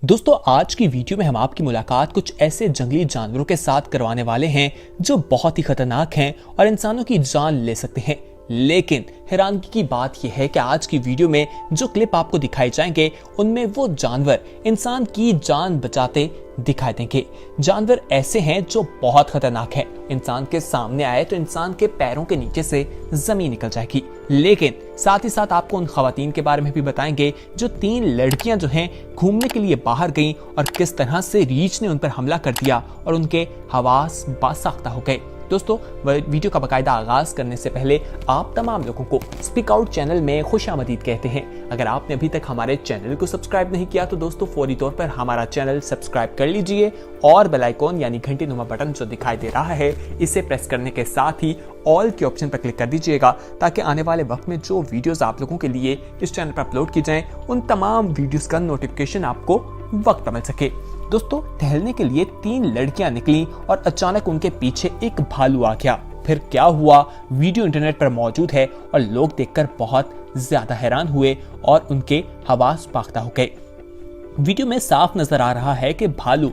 दोस्तों आज की वीडियो में हम आपकी मुलाकात कुछ ऐसे जंगली जानवरों के साथ करवाने वाले हैं जो बहुत ही खतरनाक हैं और इंसानों की जान ले सकते हैं। लेकिन हैरानगी की बात यह है कि आज की वीडियो में जो क्लिप आपको दिखाए जाएंगे उनमें वो जानवर इंसान की जान बचाते दिखाई देंगे। जानवर ऐसे हैं जो बहुत खतरनाक है, इंसान के सामने आए तो इंसान के पैरों के नीचे से जमीन निकल जाएगी। लेकिन साथ ही साथ आपको उन खवातीन के बारे में भी बताएंगे जो 3 लड़कियां जो हैं घूमने के लिए बाहर गईं और किस तरह से रीछ ने उन पर हमला कर दिया और उनके हवास बासाख्ता हो गए। दोस्तों वीडियो का बाकायदा आगाज करने से पहले आप तमाम लोगों को स्पीक आउट चैनल में खुशामदीद कहते हैं। अगर आपने अभी तक हमारे चैनल को सब्सक्राइब नहीं किया तो दोस्तों फौरी तौर पर हमारा चैनल सब्सक्राइब कर लीजिए और बेल आइकॉन यानी घंटी नुमा बटन जो दिखाई दे रहा है इसे प्रेस करने के साथ ही ऑल के ऑप्शन पर क्लिक कर दीजिएगा ताकि आने वाले वक्त में जो वीडियोस आप लोगों के लिए इस चैनल पर अपलोड की जाएं उन तमाम वीडियोस का नोटिफिकेशन आपको वक्त पर मिल सके। दोस्तों टहलने के लिए 3 लड़कियां निकली और अचानक उनके पीछे एक भालू आ गया। फिर क्या हुआ वीडियो इंटरनेट पर मौजूद है और लोग देखकर बहुत ज्यादा हैरान हुए और उनके हवास बाख्ता हो गए। वीडियो में साफ नजर आ रहा है कि भालू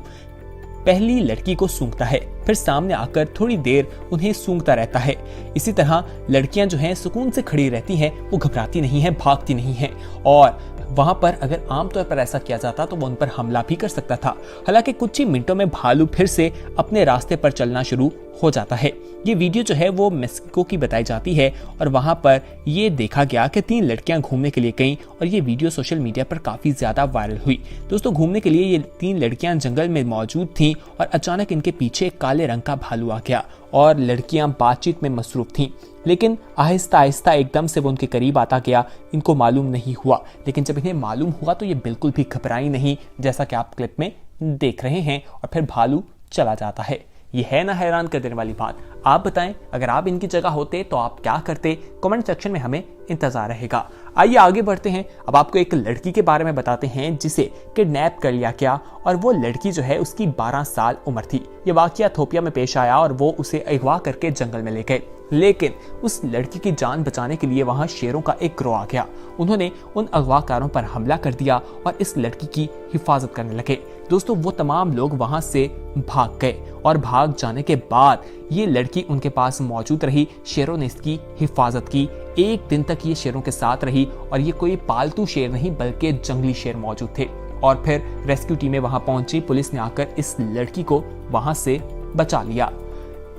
पहली लड़की को सूंघता है, फिर सामने आकर थोड़ी देर उन्हें सूंघता रहता है। इसी तरह लड़कियां जो हैं सुकून से खड़ी रहती हैं, वो घबराती नहीं हैं, भागती नहीं हैं और वहां पर अगर आमतौर पर ऐसा किया जाता तो वो उन पर हमला भी कर सकता था। हालांकि कुछ ही मिनटों में भालू फिर से अपने रास्ते पर चलना शुरू हो जाता है। ये वीडियो जो है वो मेक्सिको की बताई जाती है और वहां पर ये देखा गया कि 3 लड़कियां घूमने के लिए गईं और ये वीडियो सोशल मीडिया पर काफी ज्यादा वायरल हुई। दोस्तों घूमने के लिए ये 3 लड़कियां जंगल में मौजूद थीं और अचानक इनके पीछे काले रंग का भालू आ गया और लड़कियां बातचीत में मसरूफ थीं। लेकिन आहिस्ता आहिस्ता एकदम से वो उनके करीब आता गया। इनको मालूम नहीं हुआ, लेकिन जब इन्हें मालूम हुआ तो ये बिल्कुल भी घबराई नहीं, जैसा कि आप क्लिप में देख रहे हैं, और फिर भालू चला जाता है। ये है ना हैरान कर देने वाली बात। आप बताएं अगर आप इनकी जगह होते तो आप क्या करते? कमेंट सेक्शन में हमें इंतजार रहेगा। आइए आगे बढ़ते हैं। अब आपको एक लड़की के बारे में बताते हैं जिसे किडनैप कर लिया गया और वो लड़की जो है उसकी 12 साल उम्र थी। ये वाकया इथोपिया में पेश आया और वो उसे अगवा करके जंगल में ले गए। लेकिन उस लड़की की जान बचाने के लिए वहां शेरों का एक गिरोह आ गया। उन्होंने उन अगवाकारों पर हमला कर दिया और इस लड़की की हिफाजत करने लगे। दोस्तों वो तमाम लोग वहां से भाग गए और भाग जाने के बाद ये लड़की उनके पास मौजूद रही। शेरों ने इसकी हिफाजत की। 1 दिन तक ये शेरों के साथ रही और ये कोई पालतू शेर नहीं बल्कि जंगली शेर मौजूद थे। और फिर रेस्क्यू टीमें वहां पहुंची। पुलिस ने आकर इस लड़की को वहां से बचा लिया।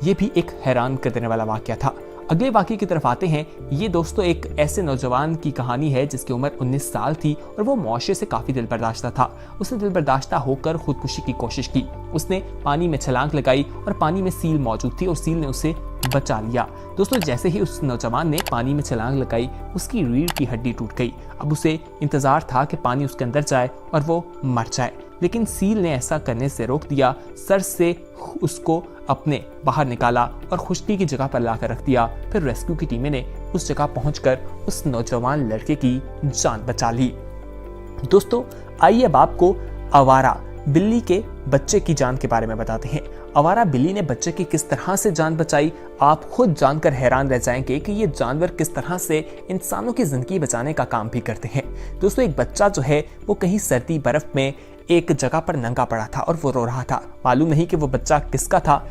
ये भी एक हैरान कर देने वाला वाकया था। अगले वाकये की तरफ आते हैं। ये दोस्तों एक ऐसे नौजवान की कहानी है जिसकी उम्र 19 साल थी और वो मुआशरे से काफी दिल बर्दाश्ता था। उसने दिल बर्दाश्ता होकर खुदकुशी की कोशिश की। उसने पानी में छलांग लगाई और पानी में सील मौजूद थी और सील ने उसे बचा लिया। दोस्तों जैसे ही उस नौजवान ने पानी में छलांग लगाई उसकी रीढ़ की हड्डी टूट गई। अब उसे इंतजार था कि पानी उसके अंदर जाए और वो मर जाए, लेकिन सील ने ऐसा करने से रोक दिया। सर से उसको अपने बाहर निकाला और खुश्की की जगह पर लाकर रख दिया। फिर रेस्क्यू की टीमें ने उस जगह पहुंचकर उस नौजवान लड़के की जान बचा ली। दोस्तों आइए अब आपको आवारा बिल्ली के बच्चे की जान के बारे में बताते हैं। आवारा बिल्ली ने बच्चे की किस तरह से जान बचाई, आप खुद जानकर हैरान रह जाएंगे कि ये जानवर किस तरह से इंसानों की जिंदगी बचाने का काम भी करते हैं। दोस्तों एक बच्चा जो है वो कहीं सर्दी बर्फ में एक जगह पर नंगा पड़ा था और वो रो रहा था। मालूम नहीं कि वो बच्चा किसका था,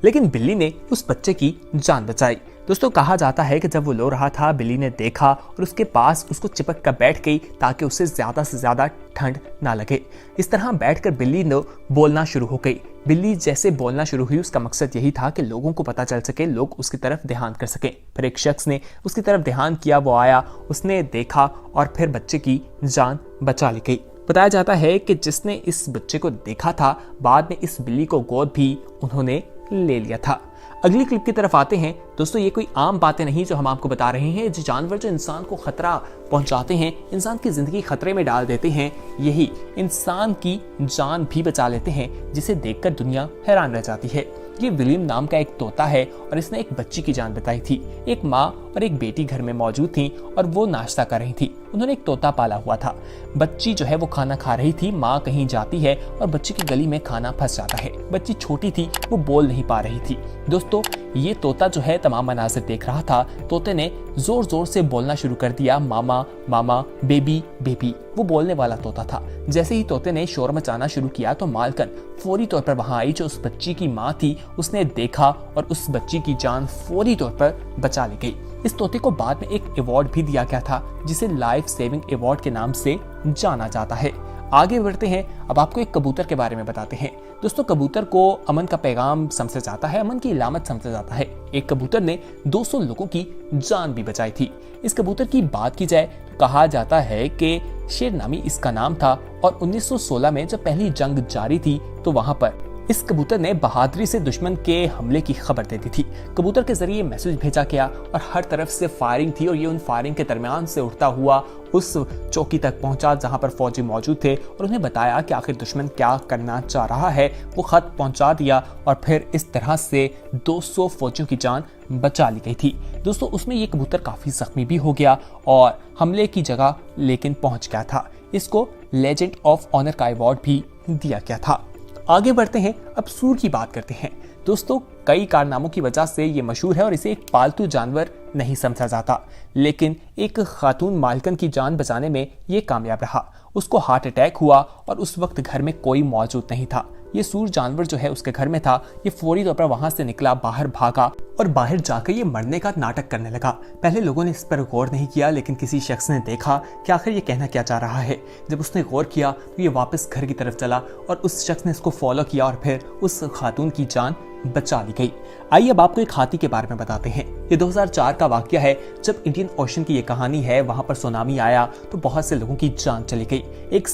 लेकिन बिल्ली ने उस बच्चे की जान बचाई। दोस्तों कहा जाता है कि जब वो रो रहा था बिल्ली ने देखा और उसके पास उसको चिपक कर बैठ गई ताकि उसे ज्यादा से ज्यादा ठंड ना लगे। इस तरह बैठकर बिल्ली ने बोलना शुरू हो गई। बिल्ली जैसे बोलना शुरू हुई उसका मकसद यही था कि लोगों को पता चल सके, लोग उसकी तरफ ध्यान कर सके। फिर एक शख्स ने उसकी तरफ ध्यान किया, वो आया, उसने देखा और फिर बच्चे की जान बचा ली गई। बताया जाता है कि जिसने इस बच्चे को देखा था बाद में इस बिल्ली को गोद भी उन्होंने ले लिया था। अगली क्लिप की तरफ आते हैं। दोस्तों ये कोई आम बातें नहीं जो हम आपको बता रहे हैं। जो जानवर जो इंसान को खतरा पहुंचाते हैं, इंसान की जिंदगी खतरे में डाल देते हैं, यही इंसान की जान भी बचा लेते हैं, जिसे देखकर दुनिया हैरान रह जाती है। ये विलियम नाम का एक तोता है और इसने एक बच्ची की जान बचाई थी। एक माँ और एक बेटी घर में मौजूद थी और वो नाश्ता कर रही थी। उन्होंने एक तोता पाला हुआ था। बच्ची जो है वो खाना खा रही थी। माँ कहीं जाती है और बच्ची की गली में खाना फंस जाता है। बच्ची छोटी थी, वो बोल नहीं पा रही थी। दोस्तों, ये तोता जो है तमाम मनाज़िर देख रहा था। तोते ने जोर जोर से बोलना शुरू कर दिया, मामा मामा, बेबी बेबी। वो बोलने वाला तोता था। जैसे ही तोते ने शोर मचाना शुरू किया तो मालकन फौरी तौर पर वहां आई, जो उस बच्ची की माँ थी। उसने देखा और उस बच्ची की जान फौरी तौर पर बचा ली गई। इस तोते को बाद में एक अवार्ड भी दिया गया था, जिसे लाइफ सेविंग अवार्ड के नाम से जाना जाता है। आगे बढ़ते हैं, अब आपको एक कबूतर के बारे में बताते हैं। दोस्तों, कबूतर को अमन का पैगाम समझा जाता है, अमन की इलामत समझा जाता है। एक कबूतर ने 200 लोगों की जान भी बचाई थी। इस कबूतर की बात की जाए तो कहा जाता है कि शेर नामी इसका नाम था और 1916 में जब पहली जंग जारी थी तो वहां पर इस कबूतर ने बहादुरी से दुश्मन के हमले की खबर दे दी थी। कबूतर के जरिए मैसेज भेजा गया और हर तरफ से फायरिंग थी और ये उन फायरिंग के दरमियान से उड़ता हुआ उस चौकी तक पहुंचा जहां पर फौजी मौजूद थे और उन्हें बताया कि आखिर दुश्मन क्या करना चाह रहा है। वो खत पहुंचा दिया और फिर इस तरह से 200 फौजियों की जान बचा ली गई थी। दोस्तों, उसमें ये कबूतर काफी जख्मी भी हो गया और हमले की जगह लेकिन पहुंच गया था। इसको लेजेंड ऑफ ऑनर का अवार्ड भी दिया गया था। आगे बढ़ते हैं, अब सूर की बात करते हैं। दोस्तों, कई कारनामों की वजह से ये मशहूर है और इसे एक पालतू जानवर नहीं समझा जाता, लेकिन एक खातून मालकन की जान बचाने में ये कामयाब रहा। उसको हार्ट अटैक हुआ और उस वक्त घर में कोई मौजूद नहीं था। ये सूर जानवर जो है उसके घर में था। ये फौरी तौर पर वहां से निकला, बाहर भागा और बाहर जाकर ये मरने का नाटक करने लगा। पहले लोगों ने इस पर गौर नहीं किया, लेकिन किसी शख्स ने देखा कि आखिर ये कहना क्या चाह रहा है। जब उसने गौर किया तो ये वापस घर की तरफ चला और उस शख्स ने इसको फॉलो किया और फिर उस खातून की जान बचा ली गई। आइए अब आपको एक हाथी के बारे में बताते हैं। ये 2004 का वाकया है, जब इंडियन ओशन की ये कहानी है। वहां पर सुनामी आया तो बहुत से लोगों की जान चली गई। एक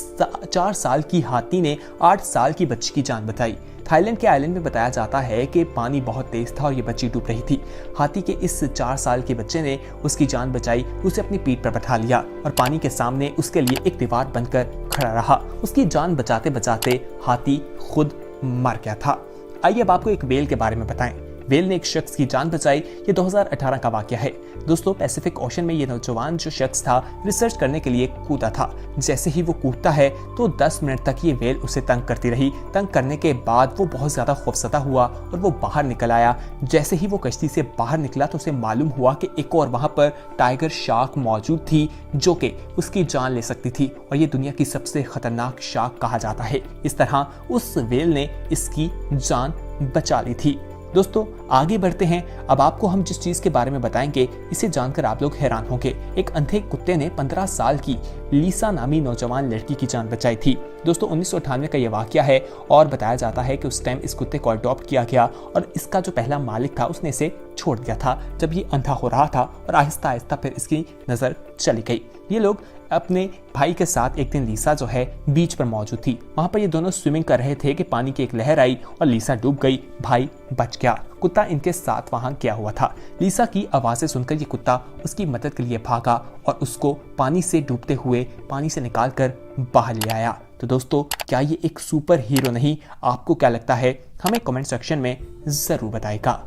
4 साल की हाथी ने 8 साल की बच्ची की जान बचाई। थाईलैंड के आइलैंड में बताया जाता है कि पानी बहुत तेज था और ये बच्ची डूब रही थी। हाथी के इस 4 साल के बच्चे ने उसकी जान बचाई, उसे अपनी पीठ पर बैठा लिया और पानी के सामने उसके लिए एक दीवार बनकर खड़ा रहा। उसकी जान बचाते बचाते हाथी खुद मर गया था। आइए अब आपको एक व्हेल के बारे में बताएं। व्हेल ने एक शख्स की जान बचाई। ये 2018 का वाकया है। दोस्तों, पैसिफिक ओशन में ये नौजवान जो शख्स था रिसर्च करने के लिए कूदा था। जैसे ही वो कूदता है तो 10 मिनट तक ये व्हेल उसे तंग करती रही। तंग करने के बाद वो बहुत ज्यादा खौफजदा हुआ और वो बाहर निकल आया। जैसे ही वो कश्ती से बाहर निकला तो उसे मालूम हुआ कि एक और वहां पर टाइगर शार्क मौजूद थी जो कि उसकी जान ले सकती थी और ये दुनिया की सबसे खतरनाक शार्क कहा जाता है। इस तरह उस व्हेल ने इसकी जान बचा ली थी। दोस्तों, आगे बढ़ते हैं। अब आपको हम जिस चीज के बारे में बताएंगे इसे जानकर आप लोग हैरान होंगे। एक अंधे कुत्ते ने 15 साल की लीसा नामी नौजवान लड़की की जान बचाई थी। दोस्तों, 1998 का यह वाकया है और बताया जाता है कि उस टाइम इस कुत्ते को अडॉप्ट किया गया और इसका जो पहला मालिक था उसने इसे छोड़ दिया था जब ये अंधा हो रहा था और आहिस्ता आहिस्ता फिर इसकी नजर चली गई। ये लोग अपने भाई के साथ एक दिन लीसा जो है बीच पर मौजूद थी। वहां पर ये दोनों स्विमिंग कर रहे थे कि पानी की एक लहर आई और लीसा डूब गई। भाई बच गया। कुत्ता इनके साथ वहां गया हुआ था। लीसा की आवाजें सुनकर ये कुत्ता उसकी मदद के लिए भागा और उसको पानी से डूबते हुए पानी से निकालकर बाहर ले आया। तो दोस्तों, क्या ये एक सुपर हीरो नहीं? आपको क्या लगता है? हमें कमेंट सेक्शन में जरूर बताएगा।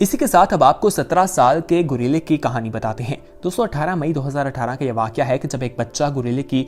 इसी के साथ अब आपको 17 साल के गुरीले की कहानी बताते हैं। दोस्तों, 18 मई 2018 का यह वाकया है कि जब एक बच्चा गुरीले की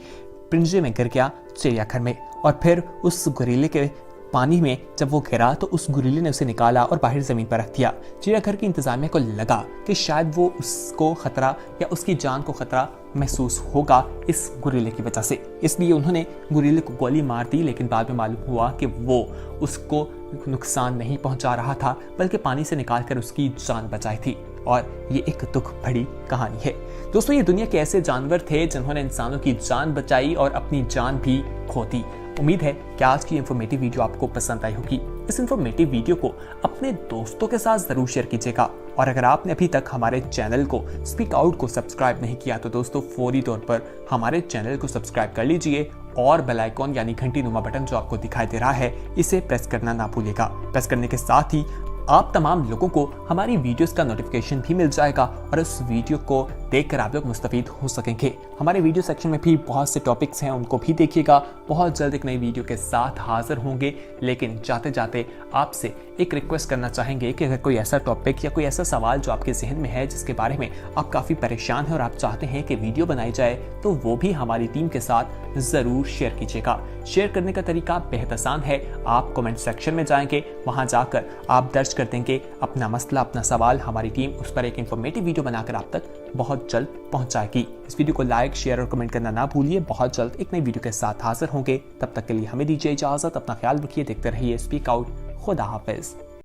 पिंजरे में गिर गया चिड़ियाघर में और फिर उस गुरीले के पानी में जब वो गिरा तो उस गुरीले ने उसे निकाला और बाहर जमीन पर रख दिया। चिड़ियाघर की इंतजामिया को लगा कि शायद वो उसको खतरा या उसकी जान को खतरा महसूस होगा इस गुरीले की वजह से, इसलिए उन्होंने गुरीले को गोली मार दी। लेकिन बाद में मालूम हुआ कि वो उसको नुकसान नहीं पहुंचा रहा था बल्कि पानी से निकालकर उसकी जान बचाई थी। और ये एक दुख भरी कहानी है। दोस्तों, ये दुनिया के ऐसे जानवर थे जिन्होंने इंसानों की जान बचाई और अपनी जान भी खो दी। उम्मीद है कि आज की इंफॉर्मेटिव वीडियो आपको पसंद आई होगी। इस इंफॉर्मेटिव वीडियो को अपने दोस्तों के साथ जरूर शेयर कीजिएगा और अगर आपने अभी तक हमारे चैनल को स्पीक आउट को सब्सक्राइब नहीं किया तो दोस्तों फौरी तौर पर हमारे चैनल को सब्सक्राइब कर लीजिए और बेल आइकॉन यानी घंटी नुमा बटन जो आपको दिखाई दे रहा है इसे प्रेस करना ना भूलिएगा। प्रेस करने के साथ ही आप तमाम लोगों को हमारी वीडियोस का नोटिफिकेशन भी मिल जाएगा और उस वीडियो को देखकर आप लोग मुस्तफीद हो सकेंगे। हमारे वीडियो सेक्शन में भी बहुत से टॉपिक्स हैं, उनको भी देखिएगा। बहुत जल्द एक नई वीडियो के साथ हाजिर होंगे। लेकिन जाते जाते आपसे एक रिक्वेस्ट करना चाहेंगे कि अगर कोई ऐसा टॉपिक या कोई ऐसा सवाल जो आपके जहन में है, जिसके बारे में आप काफ़ी परेशान हैं और आप चाहते हैं कि वीडियो बनाई जाए, तो वो भी हमारी टीम के साथ ज़रूर शेयर कीजिएगा। शेयर करने का तरीका बेहद आसान है। आप कमेंट सेक्शन में जाएंगे, वहां जाकर आप दर्ज कर देंगे अपना मसला, अपना सवाल। हमारी टीम उस पर एक इंफॉर्मेटिव वीडियो बनाकर आप तक बहुत जल्द पहुंचाएगी। इस वीडियो को लाइक, शेयर और कमेंट करना ना भूलिए। बहुत जल्द एक नई वीडियो के साथ हाजिर होंगे। तब तक के लिए हमें दीजिए इजाजत। अपना ख्याल रखिए। देखते रहिए स्पीक आउट। खुदा हाफिज।